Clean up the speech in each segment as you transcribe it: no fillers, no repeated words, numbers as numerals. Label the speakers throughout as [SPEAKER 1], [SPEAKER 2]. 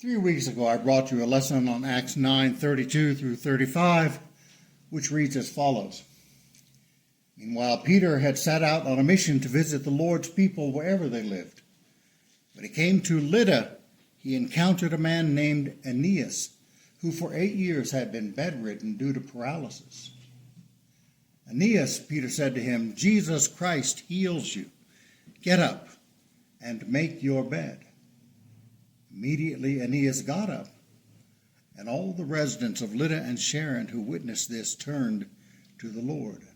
[SPEAKER 1] 3 weeks ago, I brought you a lesson on Acts 9:32 through 35, which reads as follows. Meanwhile, Peter had set out on a mission to visit the Lord's people wherever they lived. When he came to Lydda, he encountered a man named Aeneas, who for 8 years had been bedridden due to paralysis. Aeneas, Peter said to him, "Jesus Christ heals you. Get up and make your bed." Immediately Aeneas got up, and all the residents of Lydda and Sharon who witnessed this turned to the Lord.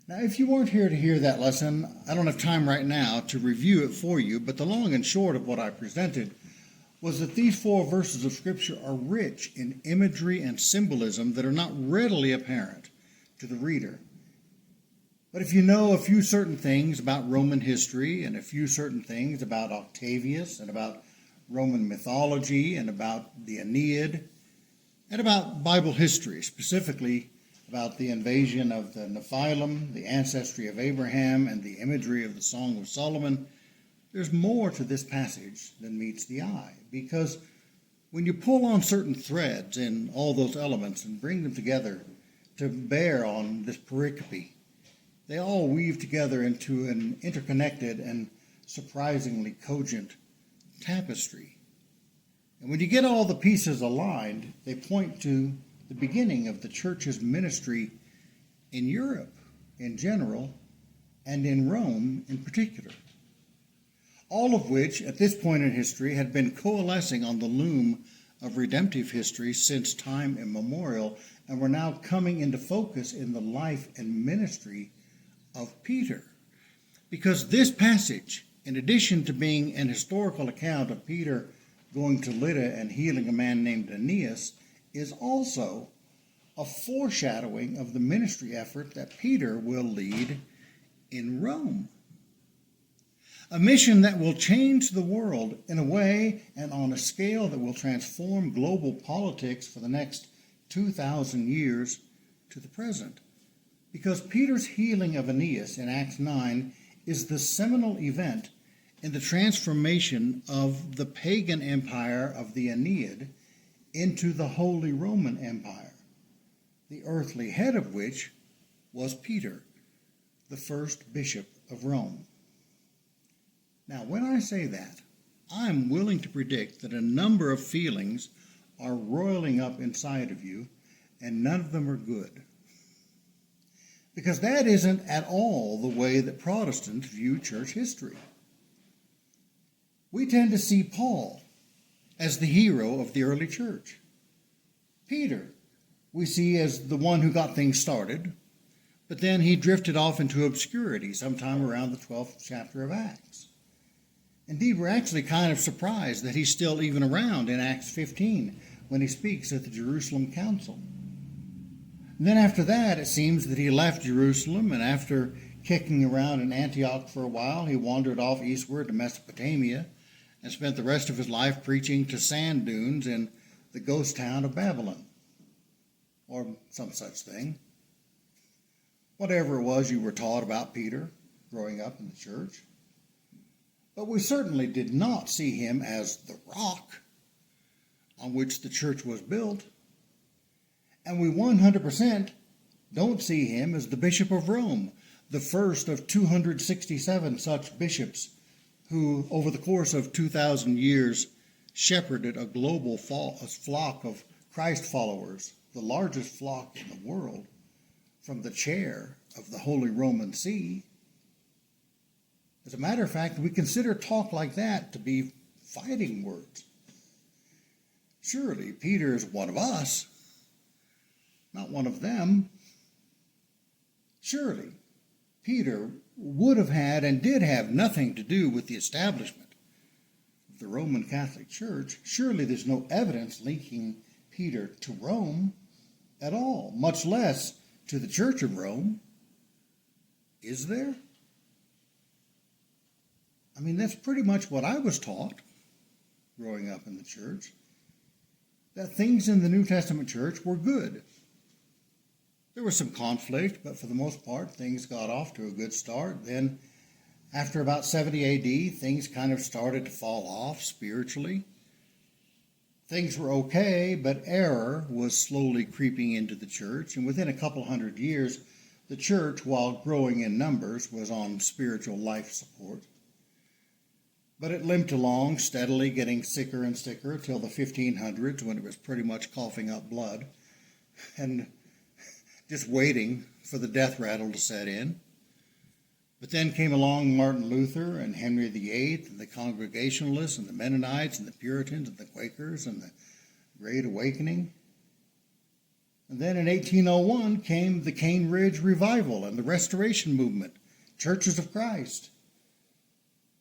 [SPEAKER 1] Now, if you weren't here to hear that lesson, I don't have time right now to review it for you, but the long and short of what I presented was that these 4 verses of Scripture are rich in imagery and symbolism that are not readily apparent to the reader. But if you know a few certain things about Roman history and a few certain things about Octavius and about Roman mythology and about the Aeneid and about Bible history, specifically about the invasion of the Nephilim, the ancestry of Abraham, and the imagery of the Song of Solomon, there's more to this passage than meets the eye. Because when you pull on certain threads in all those elements and bring them together to bear on this pericope, they all weave together into an interconnected and surprisingly cogent tapestry. And when you get all the pieces aligned, they point to the beginning of the church's ministry in Europe in general and in Rome in particular. All of which, at this point in history, had been coalescing on the loom of redemptive history since time immemorial, and were now coming into focus in the life and ministry of Peter. Because this passage, in addition to being an historical account of Peter going to Lydda and healing a man named Aeneas, is also a foreshadowing of the ministry effort that Peter will lead in Rome. A mission that will change the world in a way and on a scale that will transform global politics for the next 2,000 years to the present. Because Peter's healing of Aeneas in Acts 9 is the seminal event in the transformation of the pagan empire of the Aeneid into the Holy Roman Empire, the earthly head of which was Peter, the first bishop of Rome. Now, when I say that, I'm willing to predict that a number of feelings are roiling up inside of you, and none of them are good. Because that isn't at all the way that Protestants view church history. We tend to see Paul as the hero of the early church. Peter we see as the one who got things started, but then he drifted off into obscurity sometime around the 12th chapter of Acts. Indeed, we're actually kind of surprised that he's still even around in Acts 15 when he speaks at the Jerusalem Council. And then after that, it seems that he left Jerusalem, and after kicking around in Antioch for a while, he wandered off eastward to Mesopotamia and spent the rest of his life preaching to sand dunes in the ghost town of Babylon, or some such thing. Whatever it was you were taught about Peter growing up in the church. But we certainly did not see him as the rock on which the church was built. And we 100% don't see him as the Bishop of Rome, the first of 267 such bishops who, over the course of 2,000 years, shepherded a global flock of Christ followers, the largest flock in the world, from the chair of the Holy Roman See. As a matter of fact, we consider talk like that to be fighting words. Surely Peter is one of us, not one of them. Surely Peter would have had and did have nothing to do with the establishment of the Roman Catholic Church. Surely there's no evidence linking Peter to Rome at all, much less to the Church of Rome. Is there? I mean, that's pretty much what I was taught growing up in the church, that things in the New Testament church were good. There was some conflict, but for the most part, things got off to a good start. Then, after about 70 AD, things kind of started to fall off spiritually. things were okay, but error was slowly creeping into the church, and within a couple hundred years, the church, while growing in numbers, was on spiritual life support. But it limped along, steadily getting sicker and sicker till the 1500s, when it was pretty much coughing up blood and just waiting for the death rattle to set in. But then came along Martin Luther and Henry VIII and the Congregationalists and the Mennonites and the Puritans and the Quakers and the Great Awakening. And then in 1801 came the Cane Ridge Revival and the Restoration Movement, Churches of Christ.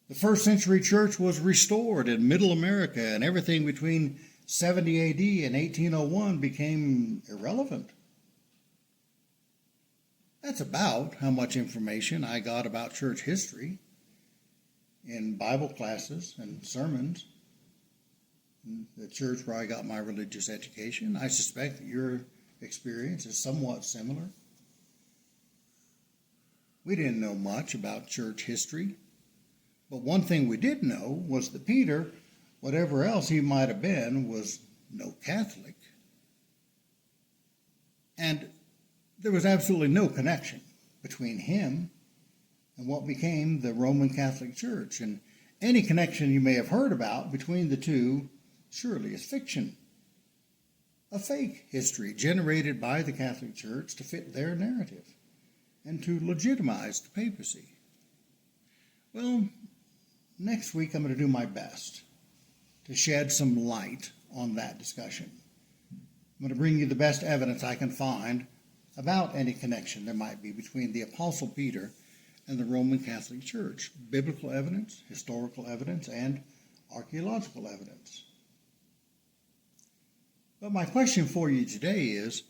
[SPEAKER 1] The first century church was restored in Middle America, and everything between 70 AD and 1801 became irrelevant. That's about how much information I got about church history in Bible classes and sermons. In the church where I got my religious education. I suspect that your experience is somewhat similar. We didn't know much about church history, but one thing we did know was that Peter, whatever else he might have been, was no Catholic. And there was absolutely no connection between him and what became the Roman Catholic Church. And any connection you may have heard about between the two surely is fiction. A fake history generated by the Catholic Church to fit their narrative and to legitimize the papacy. Well, next week I'm going to do my best to shed some light on that discussion. I'm going to bring you the best evidence I can find about any connection there might be between the Apostle Peter and the Roman Catholic Church. Biblical evidence, historical evidence, and archaeological evidence. But my question for you today is,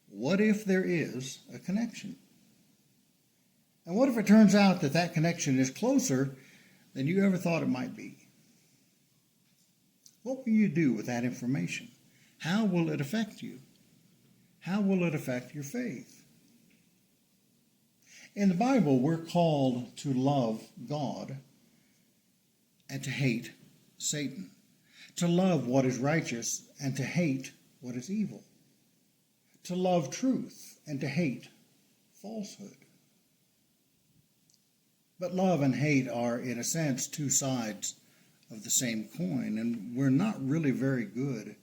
[SPEAKER 1] what if there is a connection? And what if it turns out that that connection is closer than you ever thought it might be? What will you do with that information? How will it affect you? How will it affect your faith? In the Bible, we're called to love God and to hate Satan, to love what is righteous and to hate what is evil, to love truth and to hate falsehood. But love and hate are, in a sense, two sides of the same coin, and we're not really very good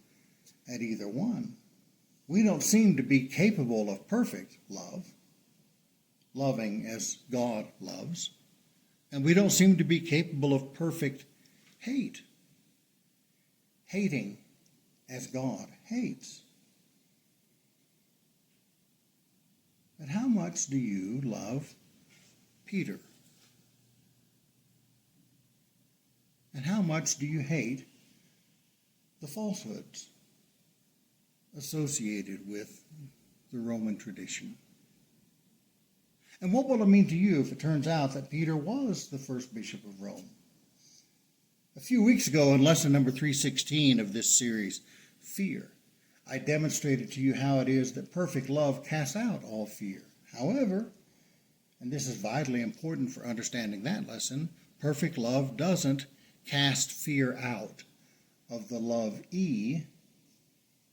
[SPEAKER 1] at either one. We don't seem to be capable of perfect love, loving as God loves, and we don't seem to be capable of perfect hate, hating as God hates. But how much do you love Peter? And how much do you hate the falsehoods associated with the Roman tradition? And what will it mean to you if it turns out that Peter was the first bishop of Rome? A few weeks ago, in lesson number 316 of this series, Fear, I demonstrated to you how it is that perfect love casts out all fear. However, and this is vitally important for understanding that lesson, perfect love doesn't cast fear out of the love-e.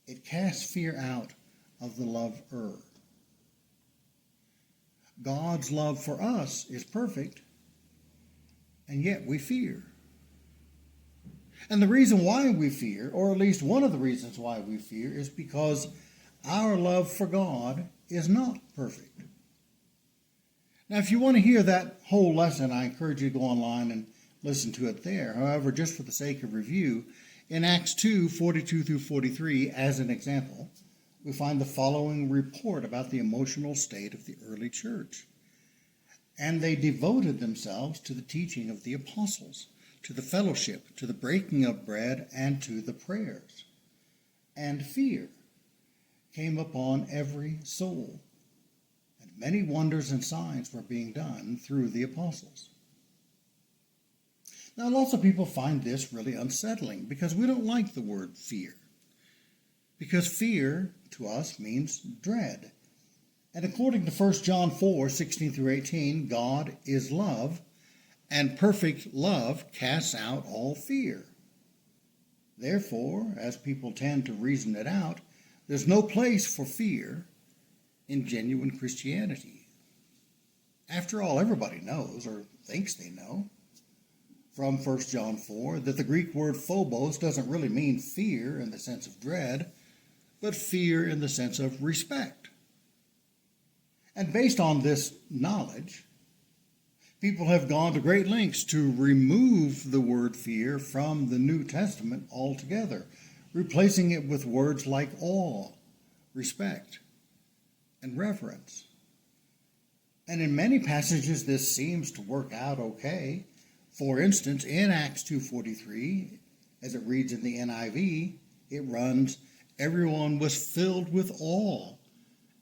[SPEAKER 1] It casts fear out of the lover. God's love for us is perfect, and yet we fear. And the reason why we fear, or at least one of the reasons why we fear, is because our love for God is not perfect. Now, if you want to hear that whole lesson, I encourage you to go online and listen to it there. However, just for the sake of review, in Acts 2, 42 through 43, as an example, we find the following report about the emotional state of the early church. And they devoted themselves to the teaching of the apostles, to the fellowship, to the breaking of bread, and to the prayers. And fear came upon every soul, and many wonders and signs were being done through the apostles. Now, lots of people find this really unsettling because we don't like the word fear. Because fear to us means dread. And according to 1 John 4, 16 through 18, God is love, and perfect love casts out all fear. Therefore, as people tend to reason it out, there's no place for fear in genuine Christianity. After all, everybody knows, or thinks they know, from 1 John 4, that the Greek word phobos doesn't really mean fear in the sense of dread, but fear in the sense of respect. And based on this knowledge, people have gone to great lengths to remove the word fear from the New Testament altogether, replacing it with words like awe, respect, and reverence. And in many passages, this seems to work out okay. For instance, in Acts 2:43, as it reads in the NIV, it runs, "Everyone was filled with awe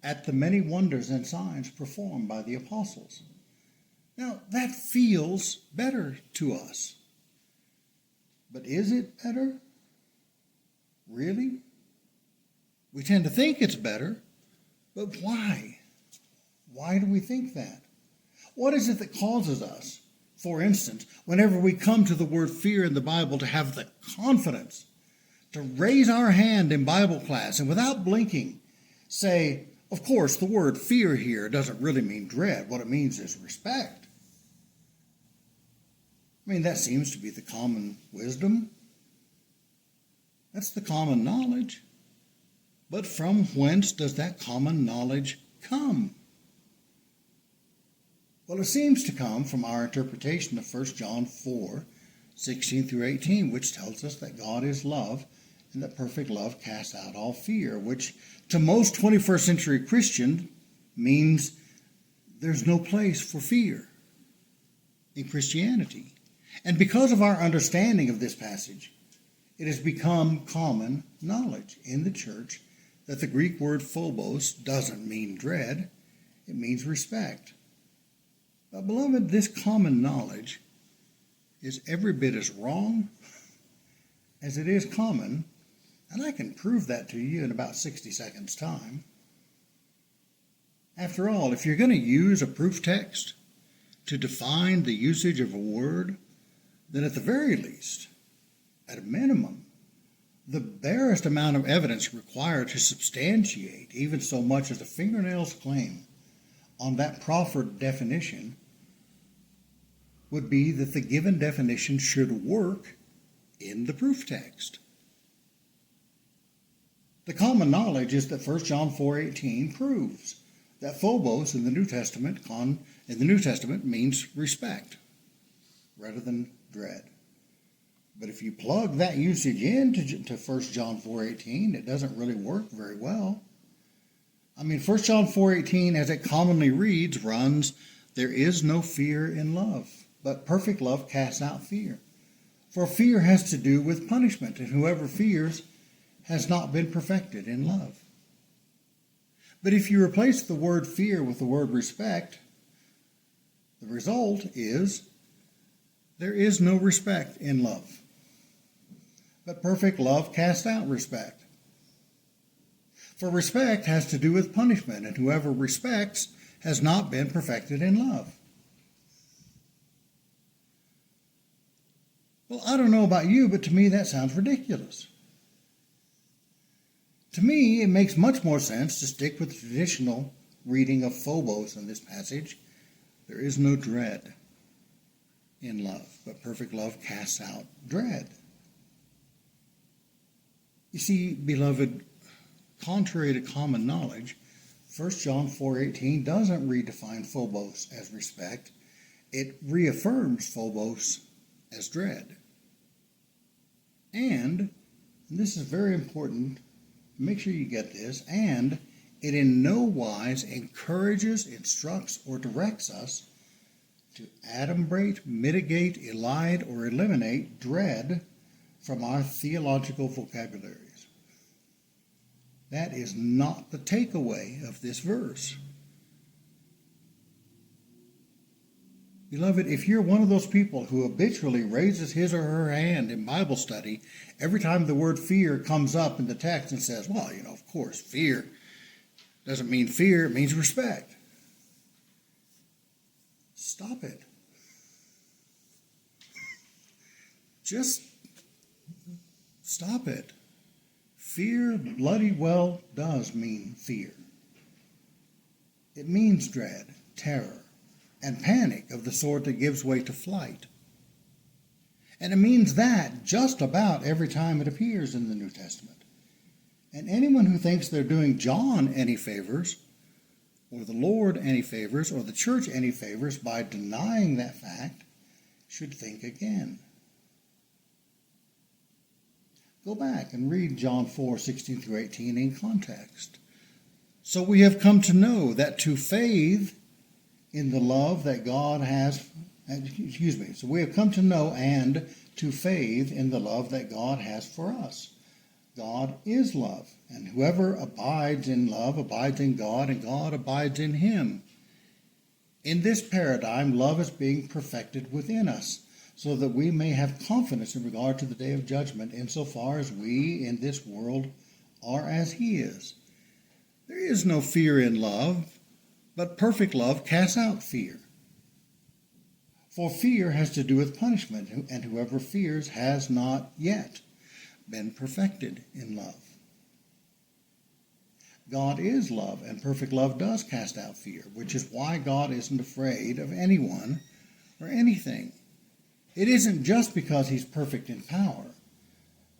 [SPEAKER 1] at the many wonders and signs performed by the apostles." Now, that feels better to us. But is it better? Really? We tend to think it's better, but why? Why do we think that? What is it that causes us, for instance, whenever we come to the word fear in the Bible, to have the confidence to raise our hand in Bible class and without blinking say, of course, the word fear here doesn't really mean dread. What it means is respect. I mean, that seems to be the common wisdom. That's the common knowledge. But from whence does that common knowledge come? Well, it seems to come from our interpretation of 1 John 4:16 through 18, which tells us that God is love and that perfect love casts out all fear, which to most 21st century Christians means there's no place for fear in Christianity. And because of our understanding of this passage, it has become common knowledge in the church that the Greek word phobos doesn't mean dread, it means respect. But beloved, this common knowledge is every bit as wrong as it is common, and I can prove that to you in about 60 seconds' time. After all, if you're going to use a proof text to define the usage of a word, then at the very least, at a minimum, the barest amount of evidence required to substantiate even so much as a fingernail's claim on that proffered definition would be that the given definition should work in the proof text. The common knowledge is that 1 John 4:18 proves that phobos in the New Testament means respect rather than dread. But if you plug that usage into 1 John 4:18, it doesn't really work very well. I mean, 1 John 4:18, as it commonly reads, runs, "There is no fear in love, but perfect love casts out fear. For fear has to do with punishment, and whoever fears has not been perfected in love." But if you replace the word fear with the word respect, the result is there is no respect in love. But perfect love casts out respect. For respect has to do with punishment, and whoever respects has not been perfected in love. Well, I don't know about you, but to me that sounds ridiculous. To me, it makes much more sense to stick with the traditional reading of phobos in this passage. There is no dread in love, but perfect love casts out dread. You see, beloved, contrary to common knowledge, 1 John 4:18 doesn't redefine phobos as respect. It reaffirms phobos as dread. And this is very important, make sure you get this, and it in no wise encourages, instructs, or directs us to adumbrate, mitigate, elide, or eliminate dread from our theological vocabularies. That is not the takeaway of this verse. Beloved, if you're one of those people who habitually raises his or her hand in Bible study every time the word fear comes up in the text and says, well, of course, fear doesn't mean fear, it means respect. Stop it. Stop it. Fear bloody well does mean fear. It means dread, terror, and panic of the sort that gives way to flight. And it means that just about every time it appears in the New Testament. And anyone who thinks they're doing John any favors, or the Lord any favors, or the church any favors by denying that fact, should think again. Go back and read John 4:16 through 18 in context. So we have come to know that to faith in the love that God has, so we have come to know and to faith in the love that God has for us. God is love, and whoever abides in love abides in God, and God abides in him. In this paradigm, love is being perfected within us, so that we may have confidence in regard to the day of judgment, insofar as we in this world are as he is. There is no fear in love, but perfect love casts out fear. For fear has to do with punishment, and whoever fears has not yet been perfected in love. God is love, and perfect love does cast out fear, which is why God isn't afraid of anyone or anything. It isn't just because he's perfect in power,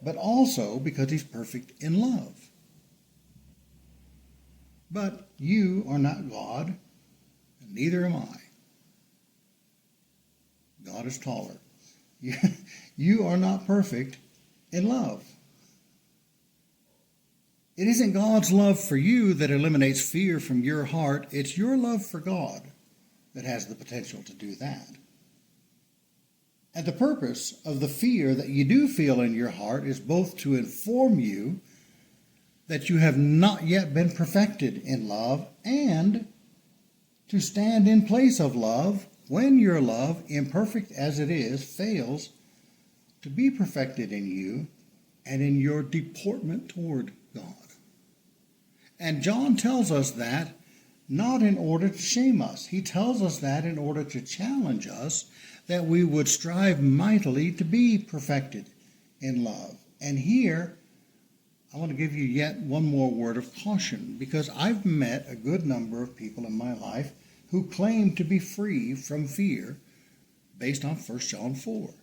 [SPEAKER 1] but also because he's perfect in love. But you are not God, and neither am I. God is taller. You are not perfect in love. It isn't God's love for you that eliminates fear from your heart. It's your love for God that has the potential to do that. And the purpose of the fear that you do feel in your heart is both to inform you that you have not yet been perfected in love, and to stand in place of love when your love, imperfect as it is, fails to be perfected in you and in your deportment toward God. And John tells us that not in order to shame us. He tells us that in order to challenge us that we would strive mightily to be perfected in love. And here, I want to give you yet one more word of caution, because I've met a good number of people in my life who claim to be free from fear based on 1 John 4.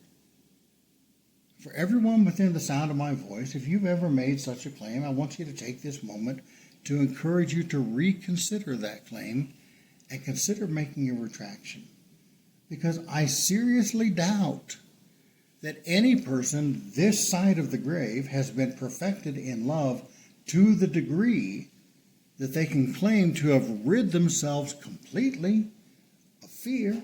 [SPEAKER 1] For everyone within the sound of my voice, if you've ever made such a claim, I want you to take this moment to encourage you to reconsider that claim and consider making a retraction. Because I seriously doubt that any person this side of the grave has been perfected in love to the degree that they can claim to have rid themselves completely of fear.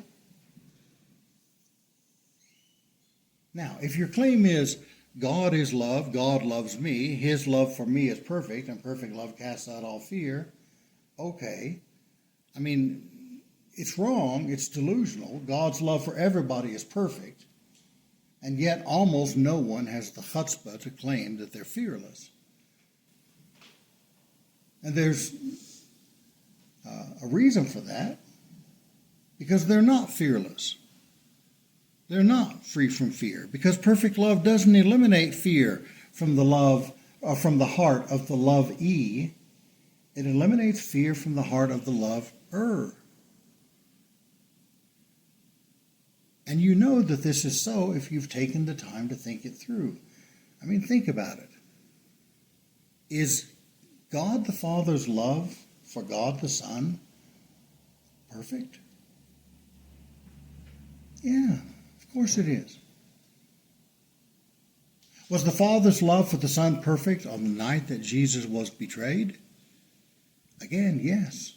[SPEAKER 1] Now, if your claim is, God is love, God loves me, his love for me is perfect, and perfect love casts out all fear, okay. I mean, it's wrong, it's delusional. God's love for everybody is perfect, and yet almost no one has the chutzpah to claim that they're fearless. And there's a reason for that, because they're not fearless. They're not free from fear, because perfect love doesn't eliminate fear from the heart of the love-e. It eliminates fear from the heart of the lover. And you know that this is so if you've taken the time to think it through. I mean, think about it. Is God the Father's love for God the Son perfect? Yeah, of course it is. Was the Father's love for the Son perfect on the night that Jesus was betrayed? Again, yes.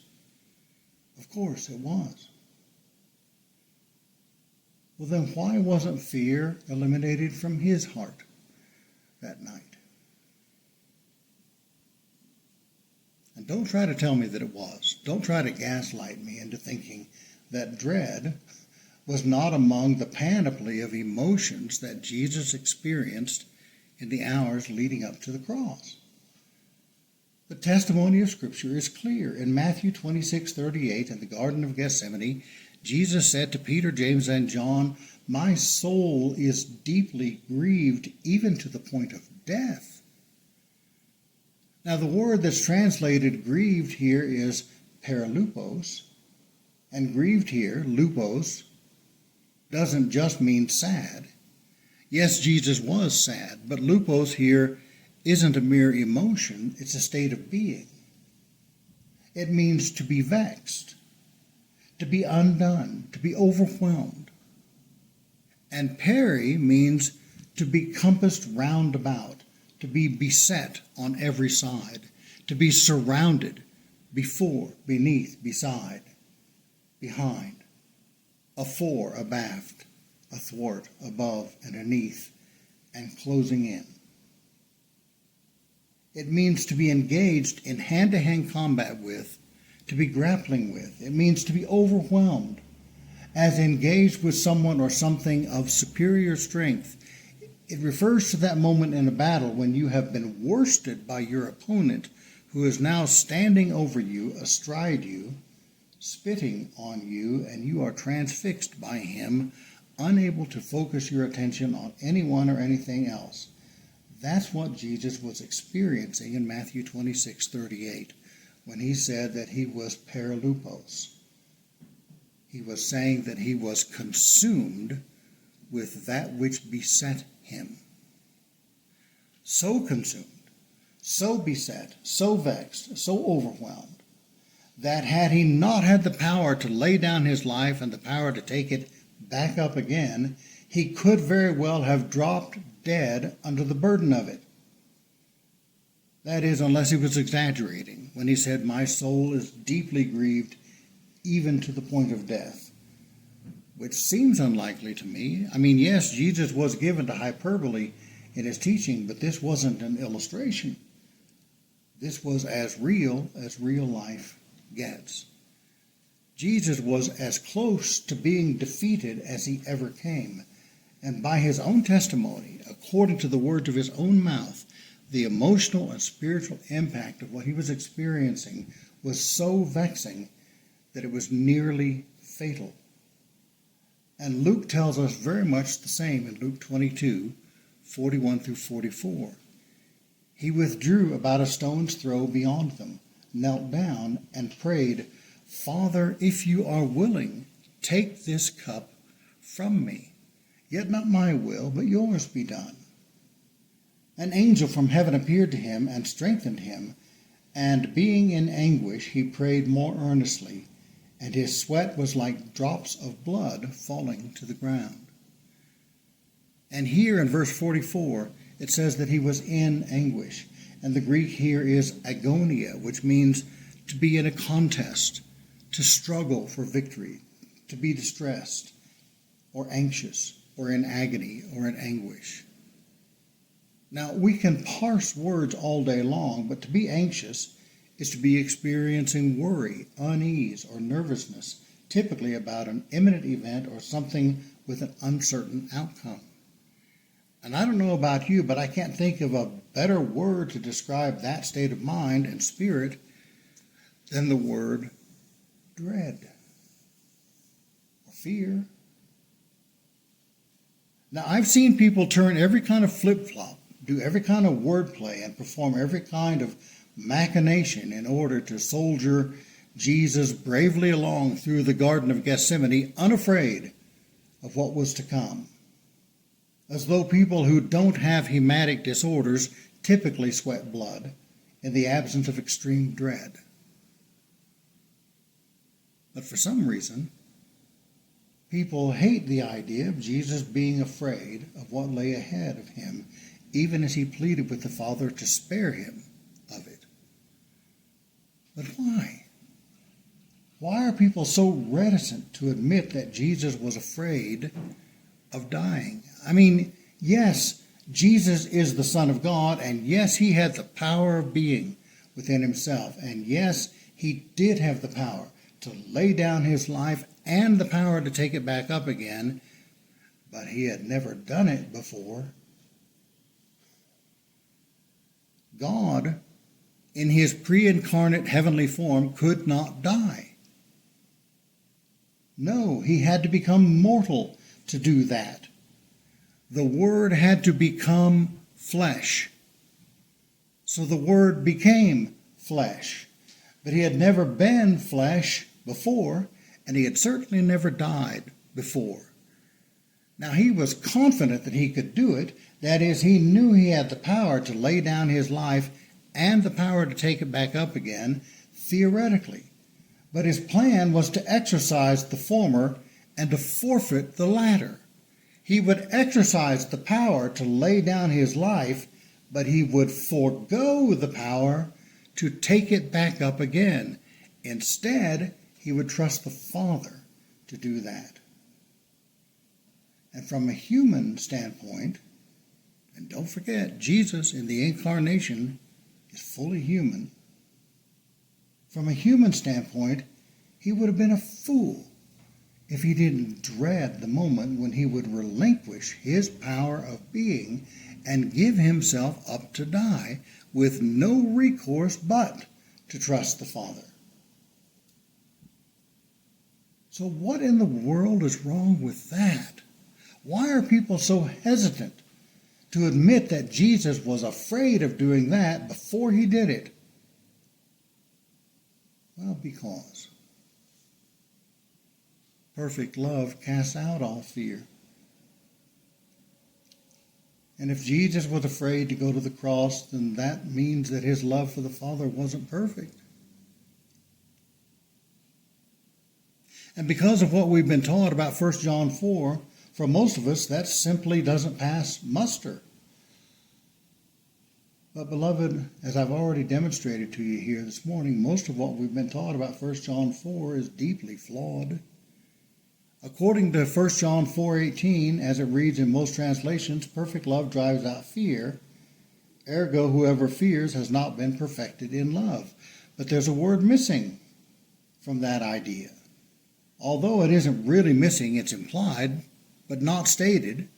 [SPEAKER 1] Of course it was. Well, then why wasn't fear eliminated from his heart that night? And don't try to tell me that it was. Don't try to gaslight me into thinking that dread was not among the panoply of emotions that Jesus experienced in the hours leading up to the cross. The testimony of Scripture is clear. In Matthew 26:38, in the Garden of Gethsemane, Jesus said to Peter, James, and John, "My soul is deeply grieved, even to the point of death. Now, the word that's translated grieved here is paralupos, and grieved here, lupos, doesn't just mean sad. Yes, Jesus was sad, but lupos here isn't a mere emotion, it's a state of being. It means to be vexed, to be undone, to be overwhelmed. And peri means to be compassed round about, to be beset on every side, to be surrounded, before, beneath, beside, behind, afore, abaft, athwart, above, and beneath, and closing in. It means to be engaged in hand-to-hand combat with, to be grappling with. It means to be overwhelmed, as engaged with someone or something of superior strength. It refers to that moment in a battle when you have been worsted by your opponent, who is now standing over you, astride you, spitting on you, and you are transfixed by him, unable to focus your attention on anyone or anything else. That's what Jesus was experiencing in Matthew 26:38, when he said that he was paralupos. He was saying that he was consumed with that which beset him. So consumed, so beset, so vexed, so overwhelmed, that had he not had the power to lay down his life and the power to take it back up again, he could very well have dropped dead under the burden of it. That is, unless he was exaggerating when he said, "My soul is deeply grieved, even to the point of death," which seems unlikely to me. I mean, yes, Jesus was given to hyperbole in his teaching, but this wasn't an illustration. This was as real life gets. Jesus was as close to being defeated as he ever came. And by his own testimony, according to the words of his own mouth, the emotional and spiritual impact of what he was experiencing was so vexing that it was nearly fatal. And Luke tells us very much the same in Luke 22:41 through 44. He withdrew about a stone's throw beyond them, knelt down, and prayed, "Father, if you are willing, take this cup from me. Yet not my will, but yours be done." An angel from heaven appeared to him and strengthened him, and being in anguish, he prayed more earnestly, and his sweat was like drops of blood falling to the ground. And here in verse 44, it says that he was in anguish, and the Greek here is agonia, which means to be in a contest, to struggle for victory, to be distressed, or anxious, or in agony, or in anguish. Now, we can parse words all day long, but to be anxious is to be experiencing worry, unease, or nervousness, typically about an imminent event or something with an uncertain outcome. And I don't know about you, but I can't think of a better word to describe that state of mind and spirit than the word dread or fear. Now, I've seen people turn every kind of flip-flop, do every kind of wordplay, and perform every kind of machination in order to soldier Jesus bravely along through the Garden of Gethsemane, unafraid of what was to come. As though people who don't have hematic disorders typically sweat blood in the absence of extreme dread. But for some reason, people hate the idea of Jesus being afraid of what lay ahead of him, even as he pleaded with the Father to spare him of it. But why? Why are people so reticent to admit that Jesus was afraid of dying? I mean, yes, Jesus is the Son of God, and yes, he had the power of being within himself, and yes, he did have the power to lay down his life and the power to take it back up again, but he had never done it before. God, in his pre-incarnate heavenly form, could not die. No, he had to become mortal to do that. The Word had to become flesh So the Word became flesh. But he had never been flesh before, and he had certainly never died before. Now he was confident that he could do it. That is, he knew he had the power to lay down his life and the power to take it back up again, theoretically. But his plan was to exercise the former and to forfeit the latter. He would exercise the power to lay down his life, but he would forego the power to take it back up again. Instead, he would trust the Father to do that. And from a human standpoint, and don't forget, Jesus in the incarnation is fully human. From a human standpoint, he would have been a fool if he didn't dread the moment when he would relinquish his power of being and give himself up to die with no recourse but to trust the Father. So what in the world is wrong with that? Why are people so hesitant to admit that Jesus was afraid of doing that before he did it? Well, because perfect love casts out all fear. And if Jesus was afraid to go to the cross, then that means that his love for the Father wasn't perfect. And because of what we've been taught about 1 John 4, for most of us, that simply doesn't pass muster. But beloved, as I've already demonstrated to you here this morning, most of what we've been taught about 1 John 4 is deeply flawed. According to 1 John 4:18, as it reads in most translations, perfect love drives out fear. Ergo, whoever fears has not been perfected in love. But there's a word missing from that idea. Although it isn't really missing, it's implied, but not stated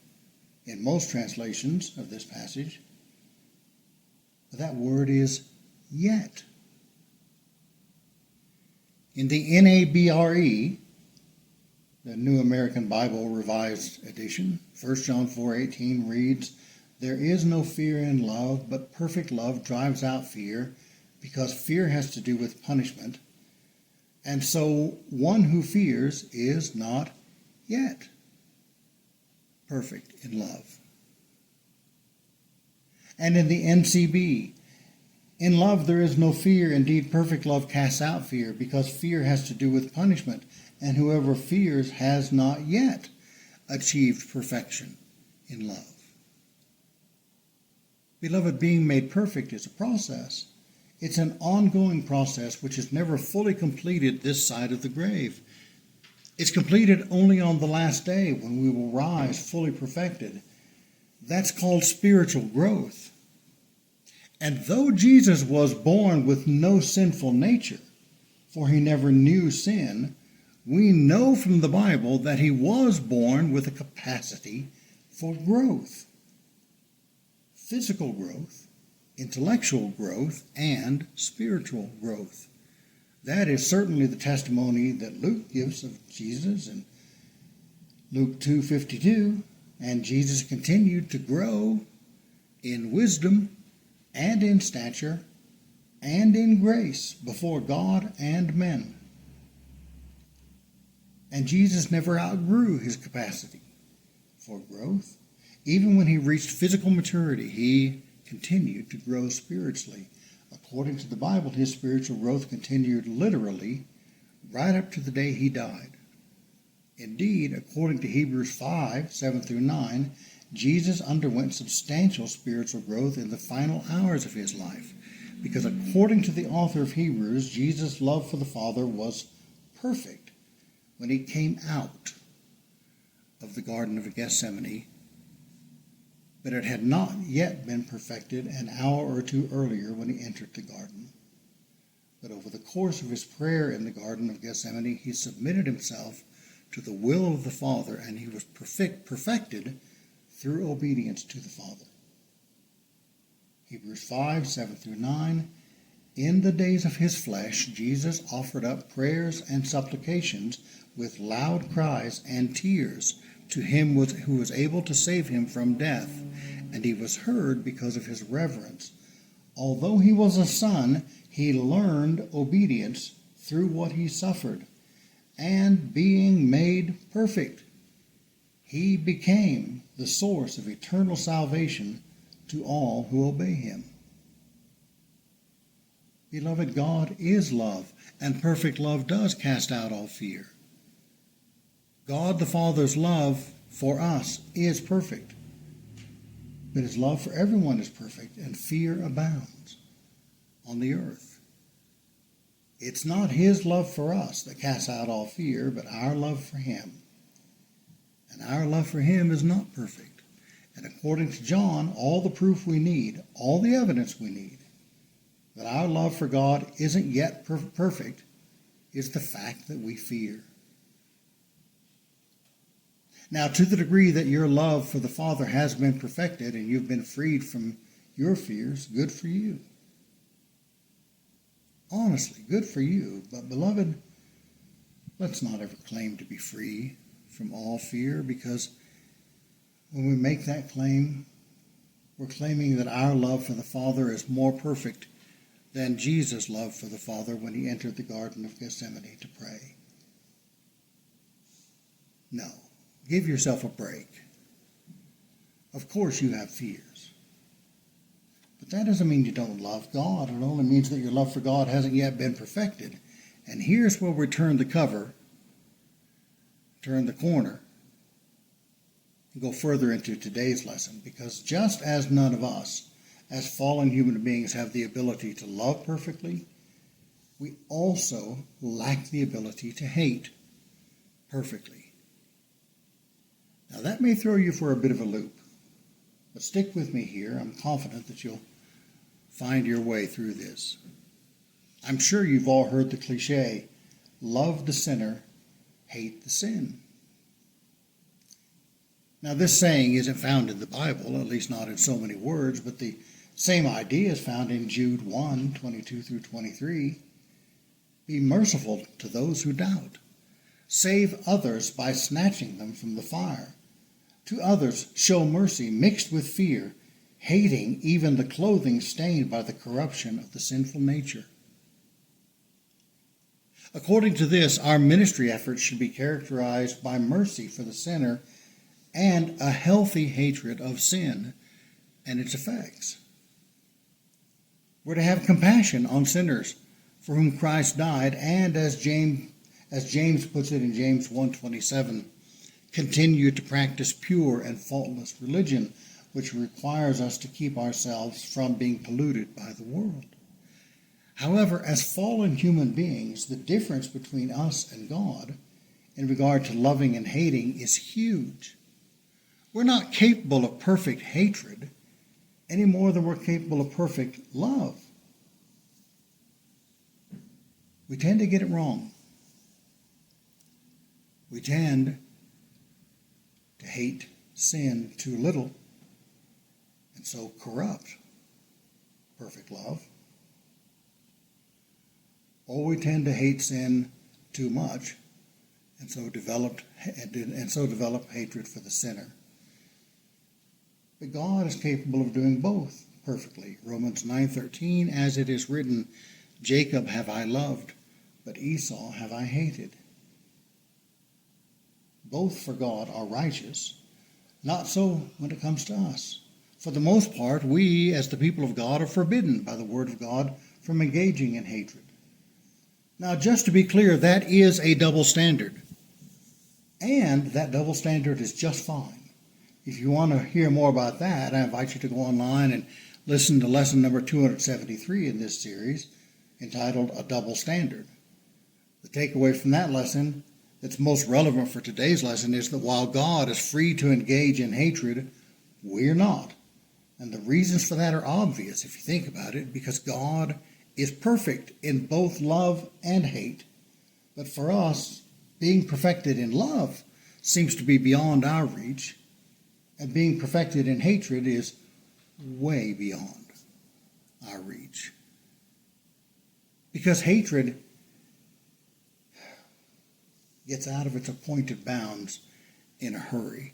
[SPEAKER 1] in most translations of this passage. But that word is yet. In the NABRE, the New American Bible Revised Edition, 1 John 4:18 reads, "There is no fear in love, but perfect love drives out fear, because fear has to do with punishment. And so one who fears is not yet perfect in love." And in the NCB, "In love there is no fear. Indeed, perfect love casts out fear, because fear has to do with punishment. And whoever fears has not yet achieved perfection in love." Beloved, being made perfect is a process. It's an ongoing process which is never fully completed this side of the grave. It's completed only on the last day when we will rise fully perfected. That's called spiritual growth. And though Jesus was born with no sinful nature, for he never knew sin, we know from the Bible that he was born with a capacity for growth. Physical growth, intellectual growth, and spiritual growth. That is certainly the testimony that Luke gives of Jesus in Luke 2:52. "And Jesus continued to grow in wisdom and in stature and in grace before God and men." And Jesus never outgrew his capacity for growth. Even when he reached physical maturity, he continued to grow spiritually. According to the Bible, his spiritual growth continued literally right up to the day he died. Indeed, according to Hebrews 5:7-9, Jesus underwent substantial spiritual growth in the final hours of his life, because according to the author of Hebrews, Jesus' love for the Father was perfect when he came out of the Garden of Gethsemane, but it had not yet been perfected an hour or two earlier when he entered the garden. But over the course of his prayer in the Garden of Gethsemane, he submitted himself to the will of the Father, and he was perfected through obedience to the Father. Hebrews 5:7-9, "In the days of his flesh, Jesus offered up prayers and supplications with loud cries and tears to him who was able to save him from death, and he was heard because of his reverence. although he was a son, he learned obedience through what he suffered, and being made perfect, he became the source of eternal salvation to all who obey him. Beloved, God is love, and perfect love does cast out all fear. God the Father's love for us is perfect, but his love for everyone is perfect, and fear abounds on the earth. It's not his love for us that casts out all fear, but our love for him. And our love for him is not perfect. And according to John, all the proof we need, all the evidence we need, that our love for God isn't yet perfect is the fact that we fear. Now, to the degree that your love for the Father has been perfected and you've been freed from your fears, good for you. Honestly, good for you. But, beloved, let's not ever claim to be free from all fear, because when we make that claim, we're claiming that our love for the Father is more perfect than Jesus' love for the Father when he entered the Garden of Gethsemane to pray. No. Give yourself a break. Of course you have fears. But that doesn't mean you don't love God. It only means that your love for God hasn't yet been perfected. And here's where we turn the cover, turn the corner, and go further into today's lesson. Because just as none of us, as fallen human beings, have the ability to love perfectly, we also lack the ability to hate perfectly. Now that may throw you for a bit of a loop, but stick with me here. I'm confident that you'll find your way through this. I'm sure you've all heard the cliche, love the sinner, hate the sin. Now this saying isn't found in the Bible, at least not in so many words, but the same idea is found in Jude 1, 22 through 23. Be merciful to those who doubt. Save others by snatching them from the fire. To others show mercy mixed with fear, hating even the clothing stained by the corruption of the sinful nature. According to this, our ministry efforts should be characterized by mercy for the sinner and a healthy hatred of sin and its effects. We're to have compassion on sinners for whom Christ died, and as James puts it in James 1:27, continue to practice pure and faultless religion, which requires us to keep ourselves from being polluted by the world. However, as fallen human beings, the difference between us and God in regard to loving and hating is huge. We're not capable of perfect hatred any more than we're capable of perfect love. We tend to get it wrong. We tend to hate sin too little, and so corrupt perfect love. Or we tend to hate sin too much, and so develop hatred for the sinner. But God is capable of doing both perfectly. Romans 9:13, as it is written, Jacob have I loved, but Esau have I hated. Both for God are righteous. Not so when it comes to us. For the most part, we, as the people of God, are forbidden by the word of God from engaging in hatred. Now, just to be clear, that is a double standard. And that double standard is just fine. If you want to hear more about that, I invite you to go online and listen to lesson number 273 in this series, entitled A Double Standard. The takeaway from that lesson that's most relevant for today's lesson is that while God is free to engage in hatred, we're not. And the reasons for that are obvious if you think about it, because God is perfect in both love and hate. But for us, being perfected in love seems to be beyond our reach, and being perfected in hatred is way beyond our reach. Because hatred gets out of its appointed bounds in a hurry.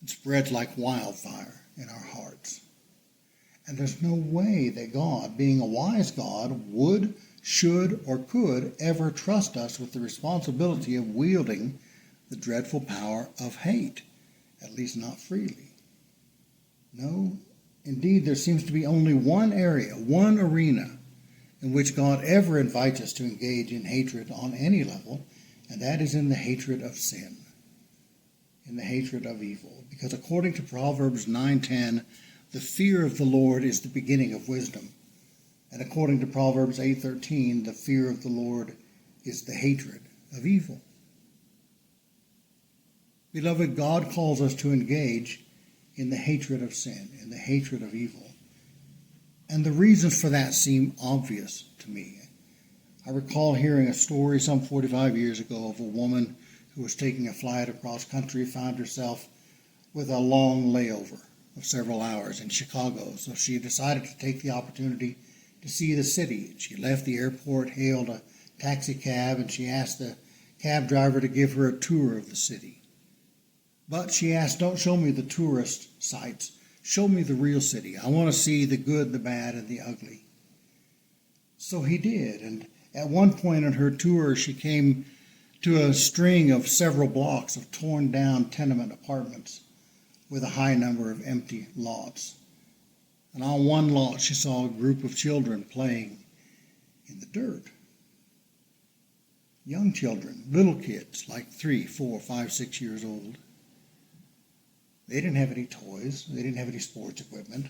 [SPEAKER 1] It spreads like wildfire in our hearts. And there's no way that God, being a wise God, would, should, or could ever trust us with the responsibility of wielding the dreadful power of hate, at least not freely. No, indeed, there seems to be only one area, one arena, in which God ever invites us to engage in hatred on any level, and that is in the hatred of sin, in the hatred of evil. Because according to Proverbs 9:10, the fear of the Lord is the beginning of wisdom. And according to Proverbs 8:13, the fear of the Lord is the hatred of evil. Beloved, God calls us to engage in the hatred of sin, in the hatred of evil. And the reasons for that seem obvious to me. I recall hearing a story some 45 years ago of a woman who was taking a flight across country, found herself with a long layover of several hours in Chicago. So she decided to take the opportunity to see the city. She left the airport, hailed a taxi cab, and she asked the cab driver to give her a tour of the city. But she asked, "Don't show me the tourist sites. Show me the real city. I want to see the good, the bad, and the ugly." So he did, and at one point in her tour, she came to a string of several blocks of torn-down tenement apartments with a high number of empty lots. And on one lot, she saw a group of children playing in the dirt. Young children, little kids, like 3, 4, 5, 6 years old. They didn't have any toys. They didn't have any sports equipment.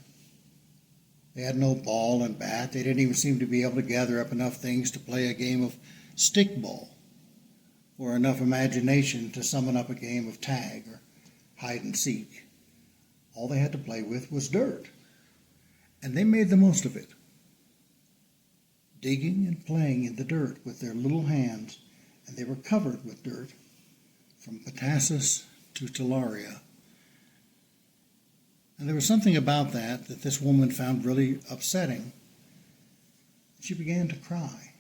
[SPEAKER 1] They had no ball and bat. They didn't even seem to be able to gather up enough things to play a game of stickball, or enough imagination to summon up a game of tag or hide and seek. All they had to play with was dirt, and they made the most of it, digging and playing in the dirt with their little hands, and they were covered with dirt from Petassus to Talaria. And there was something about that this woman found really upsetting. She began to cry.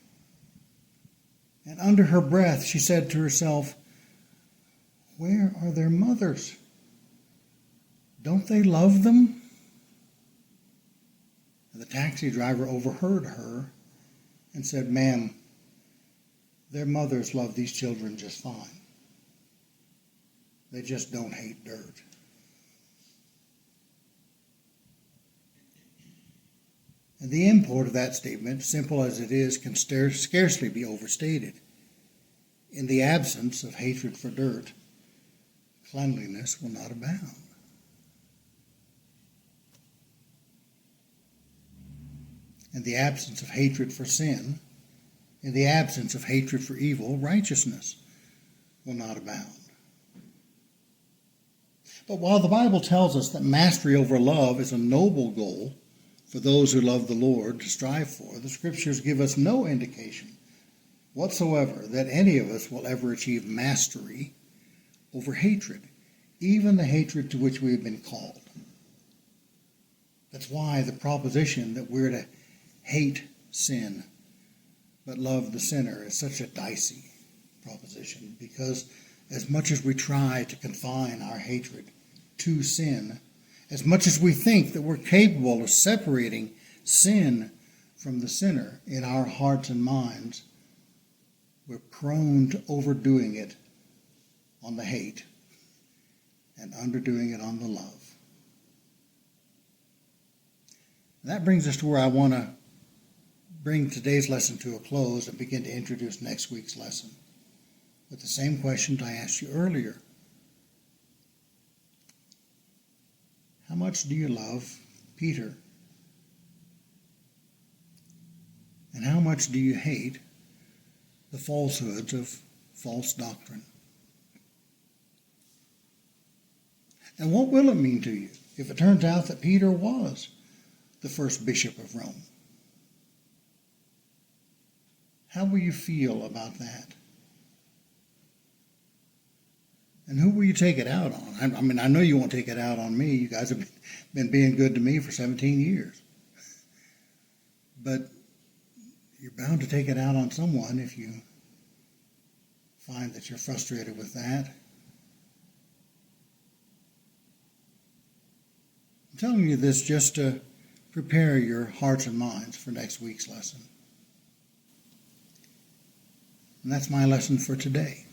[SPEAKER 1] And under her breath, she said to herself, "Where are their mothers? Don't they love them?" And the taxi driver overheard her and said, "Ma'am, their mothers love these children just fine. They just don't hate dirt." And the import of that statement, simple as it is, can scarcely be overstated. In the absence of hatred for dirt, cleanliness will not abound. In the absence of hatred for sin, in the absence of hatred for evil, righteousness will not abound. But while the Bible tells us that mastery over love is a noble goal for those who love the Lord to strive for, the Scriptures give us no indication whatsoever that any of us will ever achieve mastery over hatred, even the hatred to which we have been called. That's why the proposition that we're to hate sin but love the sinner is such a dicey proposition, because as much as we try to confine our hatred to sin, as much as we think that we're capable of separating sin from the sinner in our hearts and minds, we're prone to overdoing it on the hate and underdoing it on the love. And that brings us to where I want to bring today's lesson to a close and begin to introduce next week's lesson with the same questions I asked you earlier. How much do you love Peter? And how much do you hate the falsehoods of false doctrine? And what will it mean to you if it turns out that Peter was the first bishop of Rome? How will you feel about that? And who will you take it out on? I mean, I know you won't take it out on me. You guys have been being good to me for 17 years. But you're bound to take it out on someone if you find that you're frustrated with that. I'm telling you this just to prepare your hearts and minds for next week's lesson. And that's my lesson for today.